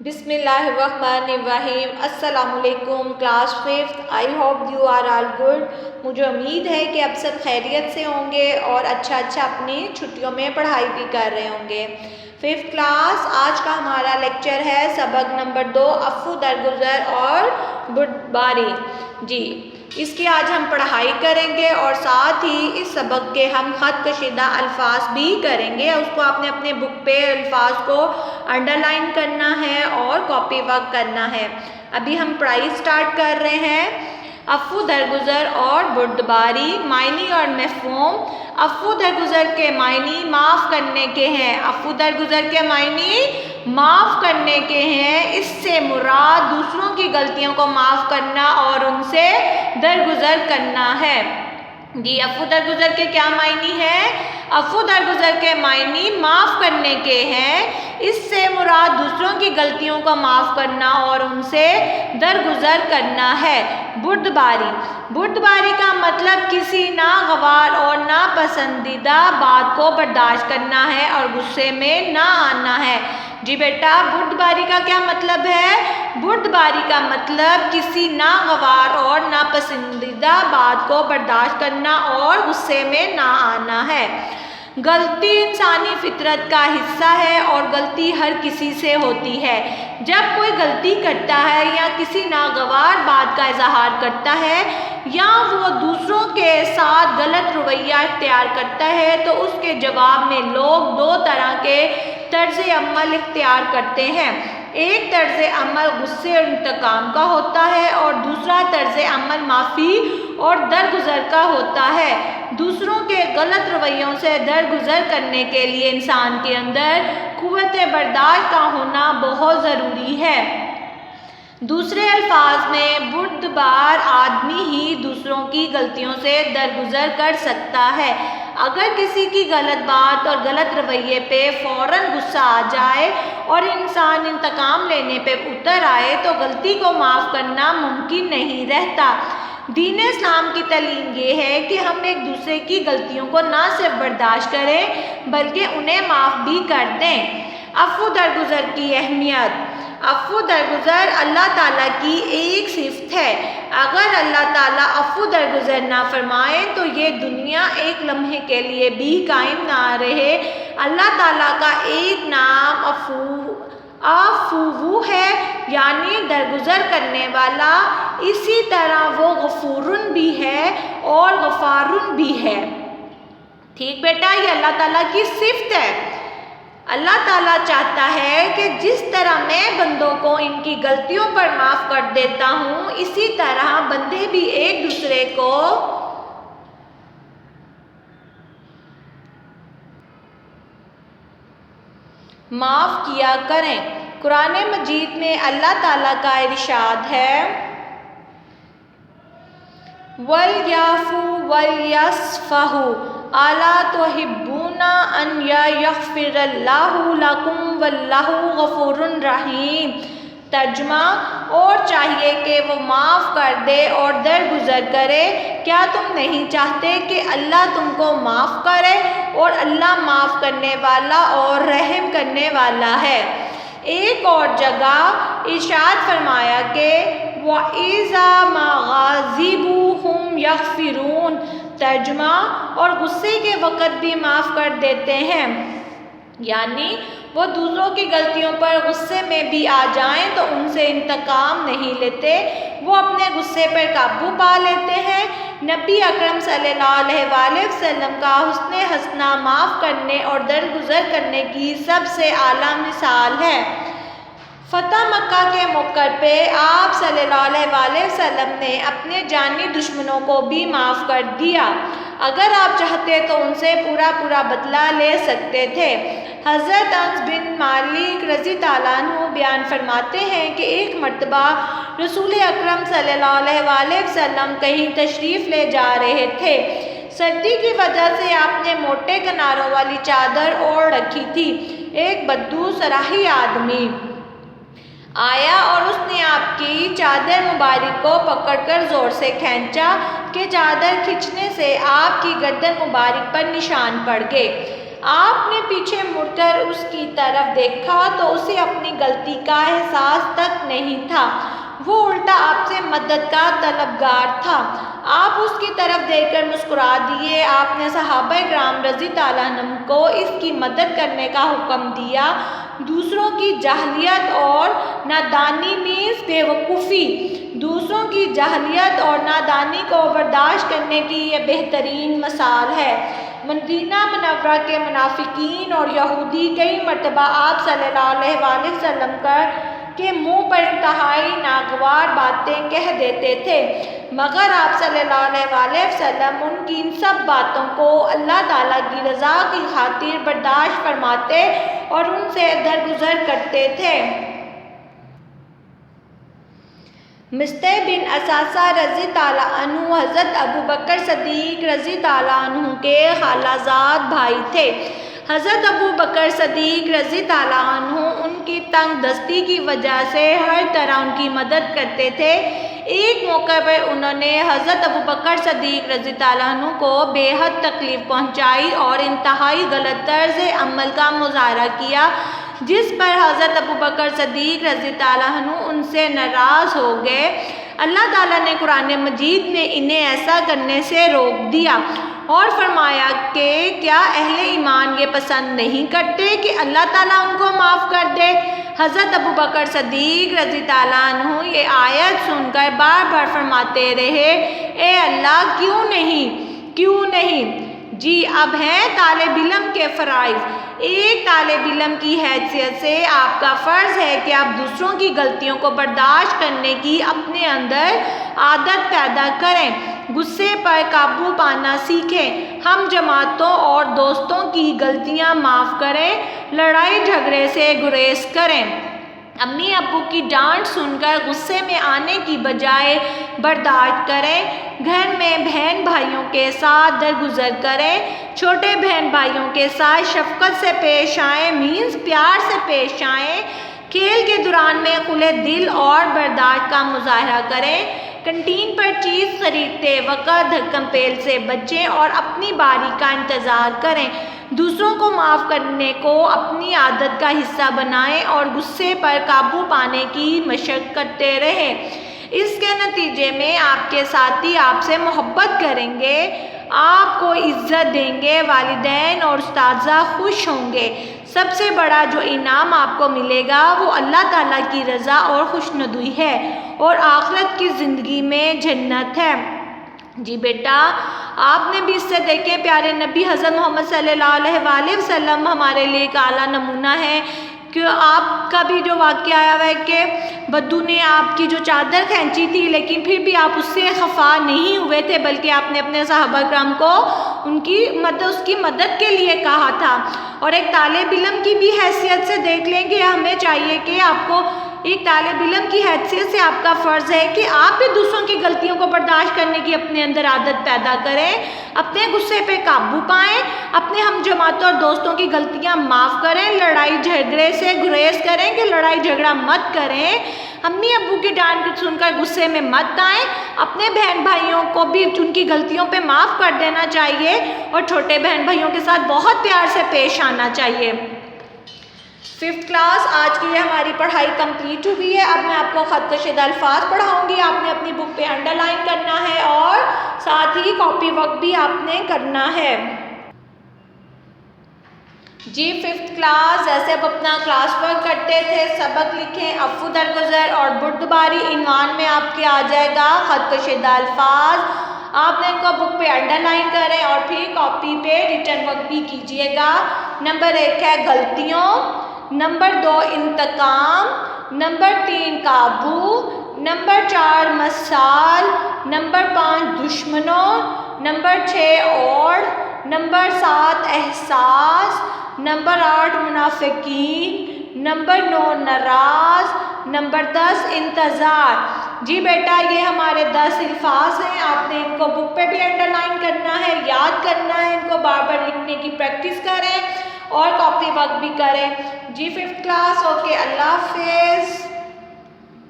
بسم اللہ الرحمن الرحیم۔ السلام علیکم class 5th۔ I hope you are all good. مجھے امید ہے کہ اب سب خیریت سے ہوں گے اور اچھا اپنی چھٹیوں میں پڑھائی بھی کر رہے ہوں گے۔ 5th کلاس، آج کا ہمارا لیکچر ہے سبق نمبر 2، عفو درگزر اور بردباری۔ جی، اس کی آج ہم پڑھائی کریں گے اور ساتھ ہی اس سبق کے ہم خط کشیدہ الفاظ بھی کریں گے۔ اس کو آپ نے اپنے بک پہ الفاظ کو انڈر لائن کرنا ہے اور کاپی ورک کرنا ہے۔ ابھی ہم پڑھائی سٹارٹ کر رہے ہیں۔ عفو درگزر اور بردباری، معنی اور مفہوم۔ عفو درگزر کے معنی معاف کرنے کے ہیں۔ عفو درگزر کے معنی معاف کرنے کے ہیں۔ اس سے مراد دوسروں کی غلطیوں کو معاف کرنا اور ان سے درگزر کرنا ہے۔ جی، عفو درگزر کے کیا معنی ہیں؟ عفو درگزر کے معنی معاف کرنے کے ہیں۔ اس سے مراد دوسروں کی غلطیوں کو معاف کرنا اور ان سے درگزر کرنا ہے۔ بردباری، بردباری کا مطلب کسی ناگوار اور ناپسندیدہ بات کو برداشت کرنا ہے اور غصے میں نہ آنا ہے۔ جی بیٹا، بردباری کا کیا مطلب ہے؟ بردباری کا مطلب کسی ناگوار اور ناپسندیدہ بات کو برداشت کرنا اور غصے میں نہ آنا ہے۔ غلطی انسانی فطرت کا حصہ ہے اور غلطی ہر کسی سے ہوتی ہے۔ جب کوئی غلطی کرتا ہے یا کسی ناگوار بات کا اظہار کرتا ہے یا وہ دوسروں کے ساتھ غلط رویہ اختیار کرتا ہے تو اس کے جواب میں لوگ دو طرح کے طرز عمل اختیار کرتے ہیں۔ ایک طرز عمل غصے اور انتقام کا ہوتا ہے اور دوسرا طرز عمل معافی اور درگزر کا ہوتا ہے۔ دوسروں کے غلط رویوں سے درگزر کرنے کے لیے انسان کے اندر قوت برداشت کا ہونا بہت ضروری ہے۔ دوسرے الفاظ میں بردبار آدمی ہی دوسروں کی غلطیوں سے درگزر کر سکتا ہے۔ اگر کسی کی غلط بات اور غلط رویے پہ فوراً غصہ آ جائے اور انسان انتقام لینے پہ اتر آئے تو غلطی کو معاف کرنا ممکن نہیں رہتا۔ دین اسلام کی تعلیم یہ ہے کہ ہم ایک دوسرے کی غلطیوں کو نہ صرف برداشت کریں بلکہ انہیں معاف بھی کر دیں۔ عفو درگزر کی اہمیت۔ عفو درگزر اللہ تعالیٰ کی ایک صفت ہے۔ اگر اللہ تعالیٰ عفو درگزر نہ فرمائے تو یہ دنیا ایک لمحے کے لیے بھی قائم نہ رہے۔ اللہ تعالیٰ کا ایک نام عفو ہے، یعنی درگزر کرنے والا۔ اسی طرح وہ غفورن بھی ہے اور غفارن بھی ہے۔ ٹھیک بیٹا، یہ اللہ تعالیٰ کی صفت ہے۔ اللہ تعالیٰ چاہتا ہے کہ جس طرح میں بندوں کو ان کی غلطیوں پر معاف کر دیتا ہوں، اسی طرح بندے بھی ایک دوسرے کو معاف کیا کریں۔ قرآن مجید میں اللہ تعالیٰ کا ارشاد ہے، وَلْيَعْفُوا وَلْيَصْفَحُوا أَلَا تُحِبُّونَ أَنْ يَغْفِرَ اللَّهُ لَكُمْ وَاللَّهُ غَفُورٌ رَحِيمٌ۔ ترجمہ، اور چاہیے کہ وہ معاف کر دے اور درگزر کرے۔ کیا تم نہیں چاہتے کہ اللہ تم کو معاف کرے؟ اور اللہ معاف کرنے والا اور رحم کرنے والا ہے۔ ایک اور جگہ ارشاد فرمایا کہ وَإِذَا مَا غَضِبُوا هُمْ يَغْفِرُونَ۔ ترجمہ، اور غصے کے وقت بھی معاف کر دیتے ہیں، یعنی وہ دوسروں کی غلطیوں پر غصے میں بھی آ جائیں تو ان سے انتقام نہیں لیتے، وہ اپنے غصے پر قابو پا لیتے ہیں۔ نبی اکرم صلی اللہ علیہ وآلہ وسلم کا حسن حسنہ معاف کرنے اور درگزر کرنے کی سب سے اعلیٰ مثال ہے۔ فتح مکہ کے موقع پہ آپ صلی اللہ علیہ وآلہ وسلم نے اپنے جانی دشمنوں کو بھی معاف کر دیا۔ اگر آپ چاہتے تو ان سے پورا بدلہ لے سکتے تھے۔ حضرت انس بن مالک رضی اللہ عنہ بیان فرماتے ہیں کہ ایک مرتبہ رسول اکرم صلی اللہ علیہ وآلہ وسلم کہیں تشریف لے جا رہے تھے۔ سردی کی وجہ سے آپ نے موٹے کناروں والی چادر اوڑھ رکھی تھی۔ ایک بدو سراہی آدمی آیا اور اس نے آپ کی چادر مبارک کو پکڑ کر زور سے کھینچا کہ چادر کھینچنے سے آپ کی گردن مبارک پر نشان پڑ گئے۔ آپ نے پیچھے مڑ کر اس کی طرف دیکھا تو اسے اپنی غلطی کا احساس تک نہیں تھا، وہ الٹا آپ سے مدد کا طلبگار تھا۔ آپ اس کی طرف دیکھ کر مسکرا دیے۔ آپ نے صحابہ کرام رضی اللہ عنہم کو اس کی مدد کرنے کا حکم دیا۔ دوسروں کی جاہلیت اور نادانی مینس بے وقوفی، دوسروں کی جاہلیت اور نادانی کو برداشت کرنے کی یہ بہترین مثال ہے۔ مدینہ منورہ کے منافقین اور یہودی کئی مرتبہ آپ صلی اللہ علیہ وآلہ وسلم کے منہ پر انتہائی ناگوار باتیں کہہ دیتے تھے، مگر آپ صلی اللہ علیہ وآلہ وسلم ان کی ان سب باتوں کو اللہ تعالیٰ کی رضا کی خاطر برداشت فرماتے اور ان سے درگزر کرتے تھے۔ مصطح بن اثاثہ رضی اللہ عنہ حضرت ابوبکر صدیق رضی اللہ عنہ کے خالہ زاد بھائی تھے۔ حضرت ابوبکر صدیق رضی اللہ عنہ ان کی تنگ دستی کی وجہ سے ہر طرح ان کی مدد کرتے تھے۔ ایک موقع پر انہوں نے حضرت ابوبکر صدیق رضی اللہ عنہ کو بے حد تکلیف پہنچائی اور انتہائی غلط طرز عمل کا مظاہرہ کیا، جس پر حضرت ابوبکر صدیق رضی اللہ عنہ ان سے ناراض ہو گئے۔ اللہ تعالیٰ نے قرآن مجید میں انہیں ایسا کرنے سے روک دیا اور فرمایا کہ کیا اہل ایمان یہ پسند نہیں کرتے کہ اللہ تعالیٰ ان کو معاف کر دے؟ حضرت ابوبکر صدیق رضی اللہ عنہ یہ آیت سن کر بار بار فرماتے رہے، اے اللہ کیوں نہیں؟ جی اب ہیں طالب علم کے فرائض۔ ایک طالب علم کی حیثیت سے آپ کا فرض ہے کہ آپ دوسروں کی غلطیوں کو برداشت کرنے کی اپنے اندر عادت پیدا کریں، غصے پر قابو پانا سیکھیں، ہم جماعتوں اور دوستوں کی غلطیاں معاف کریں، لڑائی جھگڑے سے گریز کریں، امی ابو کی ڈانٹ سن کر غصے میں آنے کی بجائے برداشت کریں، گھر میں بہن بھائیوں کے ساتھ درگزر کریں، چھوٹے بہن بھائیوں کے ساتھ شفقت سے پیش آئیں مینس پیار سے پیش آئیں، کھیل کے دوران میں کھلے دل اور برداشت کا مظاہرہ کریں، کنٹین پر چیز خریدتے وقت دھکم پیل سے بچیں اور اپنی باری کا انتظار کریں، دوسروں کو معاف کرنے کو اپنی عادت کا حصہ بنائیں اور غصے پر قابو پانے کی مشق کرتے رہیں۔ اس کے نتیجے میں آپ کے ساتھی آپ سے محبت کریں گے، آپ کو عزت دیں گے، والدین اور اساتذہ خوش ہوں گے۔ سب سے بڑا جو انعام آپ کو ملے گا وہ اللہ تعالیٰ کی رضا اور خوشنودی ہے اور آخرت کی زندگی میں جنت ہے۔ جی بیٹا، آپ نے بھی اس سے دیکھیں پیارے نبی حضرت محمد صلی اللہ علیہ وآلہ وسلم ہمارے لیے ایک اعلیٰ نمونہ ہے کہ آپ کا بھی جو واقعہ آیا ہوا ہے کہ بدو نے آپ کی جو چادر کھینچی تھی لیکن پھر بھی آپ اس سے خفا نہیں ہوئے تھے، بلکہ آپ نے اپنے صحابہ کرام کو اس کی مدد کے لیے کہا تھا۔ اور ایک طالب علم کی بھی حیثیت سے دیکھ لیں کہ ہمیں چاہیے کہ آپ کو ایک طالب علم کی حیثیت سے آپ کا فرض ہے کہ آپ بھی دوسروں کی غلطیوں کو برداشت کرنے کی اپنے اندر عادت پیدا کریں، اپنے غصے پہ قابو پائیں، اپنے ہم جماعتوں اور دوستوں کی غلطیاں معاف کریں، لڑائی جھگڑے سے گریز کریں کہ لڑائی جھگڑا مت کریں، امی ابو کی ڈانٹ سن کر غصے میں مت آئیں، اپنے بہن بھائیوں کو بھی ان کی غلطیوں پہ معاف کر دینا چاہیے اور چھوٹے بہن بھائیوں کے ساتھ بہت پیار سے پیش آنا چاہیے۔ 5th کلاس آج کی یہ ہماری پڑھائی کمپلیٹ ہوئی ہے۔ اب میں آپ کو خط کشیدہ الفاظ پڑھاؤں گی، آپ نے اپنی بک پہ انڈر لائن کرنا ہے اور ساتھ ہی کاپی ورک بھی آپ نے کرنا ہے۔ جی 5th کلاس جیسے اب اپنا کلاس ورک کرتے تھے، سبق لکھیں، عفو درگزر اور بردباری، عنوان میں آپ کے آ جائے گا خط کشیدہ الفاظ، آپ نے ان کو بک پہ انڈر لائن کریں اور پھر کاپی پہ ریٹن ورک بھی کیجیے گا۔ نمبر 1 ہے غلطیوں، نمبر 2 انتقام، نمبر 3 قابو، نمبر 4 مثال، نمبر 5 دشمنوں، نمبر 6 اور، نمبر 7 احساس، نمبر 8 منافقین، نمبر 9 ناراض، نمبر 10 انتظار۔ جی بیٹا یہ ہمارے 10 الفاظ ہیں، آپ نے ان کو بک پہ بھی انڈر لائن کرنا ہے، یاد کرنا ہے، ان کو بار بار لکھنے کی پریکٹس کریں اور کاپی ورک بھی کریں۔ جی 5th کلاس اوکے، اللہ حافظ۔